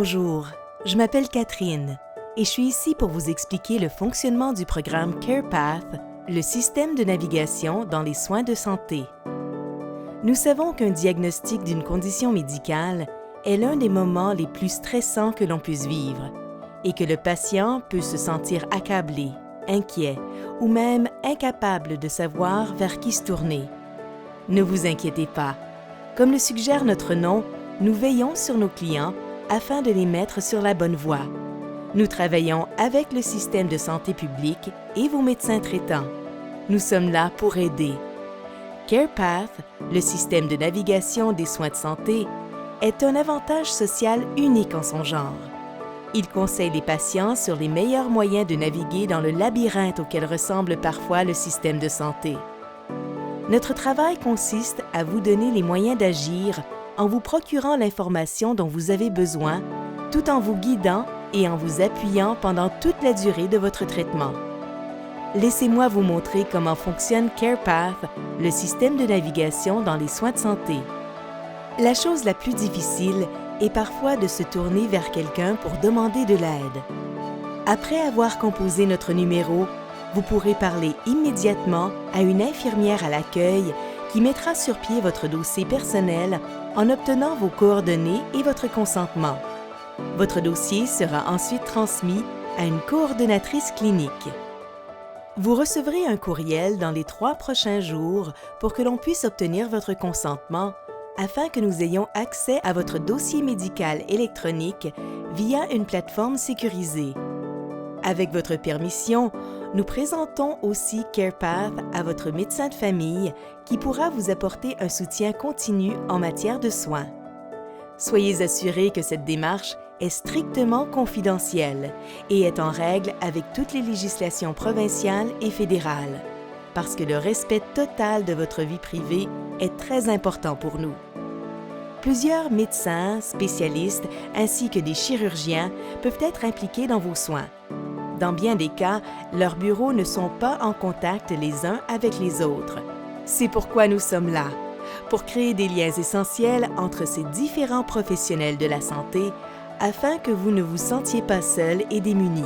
Bonjour, je m'appelle Catherine et je suis ici pour vous expliquer le fonctionnement du programme CarePath, le système de navigation dans les soins de santé. Nous savons qu'un diagnostic d'une condition médicale est l'un des moments les plus stressants que l'on puisse vivre et que le patient peut se sentir accablé, inquiet ou même incapable de savoir vers qui se tourner. Ne vous inquiétez pas. Comme le suggère notre nom, nous veillons sur nos clients afin de les mettre sur la bonne voie. Nous travaillons avec le système de santé publique et vos médecins traitants. Nous sommes là pour aider. CarePath, le système de navigation des soins de santé, est un avantage social unique en son genre. Il conseille les patients sur les meilleurs moyens de naviguer dans le labyrinthe auquel ressemble parfois le système de santé. Notre travail consiste à vous donner les moyens d'agir en vous procurant l'information dont vous avez besoin, tout en vous guidant et en vous appuyant pendant toute la durée de votre traitement. Laissez-moi vous montrer comment fonctionne CarePath, le système de navigation dans les soins de santé. La chose la plus difficile est parfois de se tourner vers quelqu'un pour demander de l'aide. Après avoir composé notre numéro, vous pourrez parler immédiatement à une infirmière à l'accueil qui mettra sur pied votre dossier personnel en obtenant vos coordonnées et votre consentement. Votre dossier sera ensuite transmis à une coordonnatrice clinique. Vous recevrez un courriel dans les 3 prochains jours pour que l'on puisse obtenir votre consentement afin que nous ayons accès à votre dossier médical électronique via une plateforme sécurisée. Avec votre permission, nous présentons aussi CarePath à votre médecin de famille qui pourra vous apporter un soutien continu en matière de soins. Soyez assurés que cette démarche est strictement confidentielle et est en règle avec toutes les législations provinciales et fédérales, parce que le respect total de votre vie privée est très important pour nous. Plusieurs médecins, spécialistes ainsi que des chirurgiens peuvent être impliqués dans vos soins. Dans bien des cas, leurs bureaux ne sont pas en contact les uns avec les autres. C'est pourquoi nous sommes là, pour créer des liens essentiels entre ces différents professionnels de la santé afin que vous ne vous sentiez pas seul et démunis.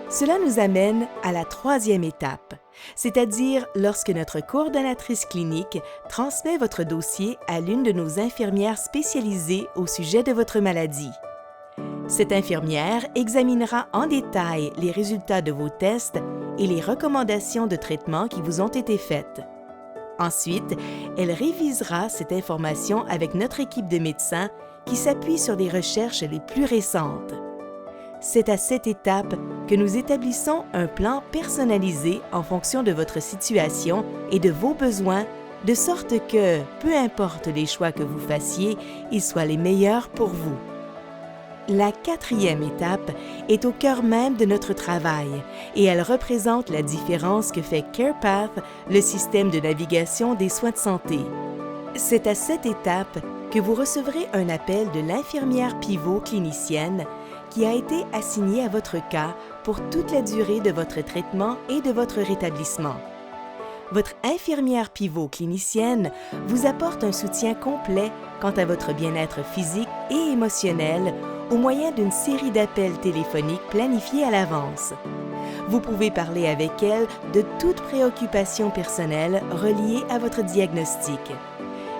Cela nous amène à la 3e étape, c'est-à-dire lorsque notre coordonnatrice clinique transmet votre dossier à l'une de nos infirmières spécialisées au sujet de votre maladie. Cette infirmière examinera en détail les résultats de vos tests et les recommandations de traitement qui vous ont été faites. Ensuite, elle révisera cette information avec notre équipe de médecins qui s'appuie sur les recherches les plus récentes. C'est à cette étape que nous établissons un plan personnalisé en fonction de votre situation et de vos besoins, de sorte que, peu importe les choix que vous fassiez, ils soient les meilleurs pour vous. La 4e étape est au cœur même de notre travail et elle représente la différence que fait CarePath, le système de navigation des soins de santé. C'est à cette étape que vous recevrez un appel de l'infirmière pivot clinicienne qui a été assignée à votre cas pour toute la durée de votre traitement et de votre rétablissement. Votre infirmière pivot clinicienne vous apporte un soutien complet quant à votre bien-être physique et émotionnel au moyen d'une série d'appels téléphoniques planifiés à l'avance. Vous pouvez parler avec elle de toute préoccupation personnelle reliée à votre diagnostic.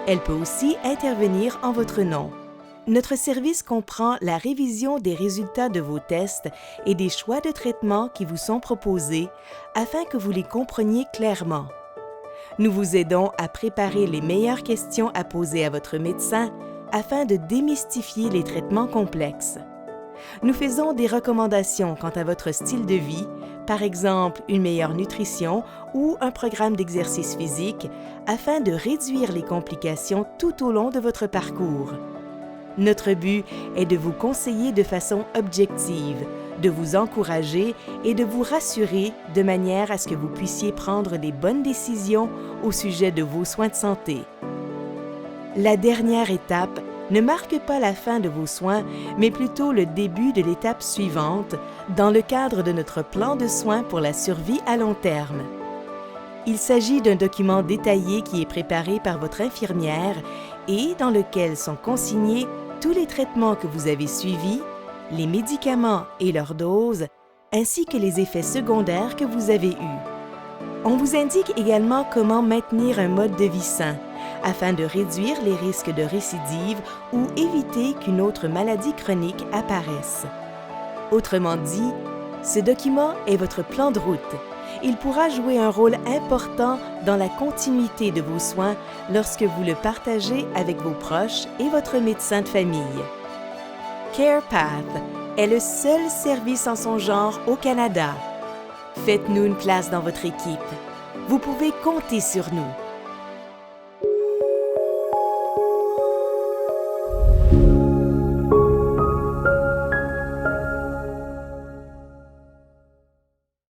Elle peut aussi intervenir en votre nom. Notre service comprend la révision des résultats de vos tests et des choix de traitement qui vous sont proposés afin que vous les compreniez clairement. Nous vous aidons à préparer les meilleures questions à poser à votre médecin afin de démystifier les traitements complexes. Nous faisons des recommandations quant à votre style de vie, par exemple une meilleure nutrition ou un programme d'exercice physique, afin de réduire les complications tout au long de votre parcours. Notre but est de vous conseiller de façon objective, de vous encourager et de vous rassurer de manière à ce que vous puissiez prendre les bonnes décisions au sujet de vos soins de santé. La dernière étape ne marque pas la fin de vos soins, mais plutôt le début de l'étape suivante dans le cadre de notre plan de soins pour la survie à long terme. Il s'agit d'un document détaillé qui est préparé par votre infirmière et dans lequel sont consignés tous les traitements que vous avez suivis, les médicaments et leurs doses, ainsi que les effets secondaires que vous avez eus. On vous indique également comment maintenir un mode de vie sain afin de réduire les risques de récidive ou éviter qu'une autre maladie chronique apparaisse. Autrement dit, ce document est votre plan de route. Il pourra jouer un rôle important dans la continuité de vos soins lorsque vous le partagez avec vos proches et votre médecin de famille. CarePath est le seul service en son genre au Canada. Faites-nous une place dans votre équipe. Vous pouvez compter sur nous.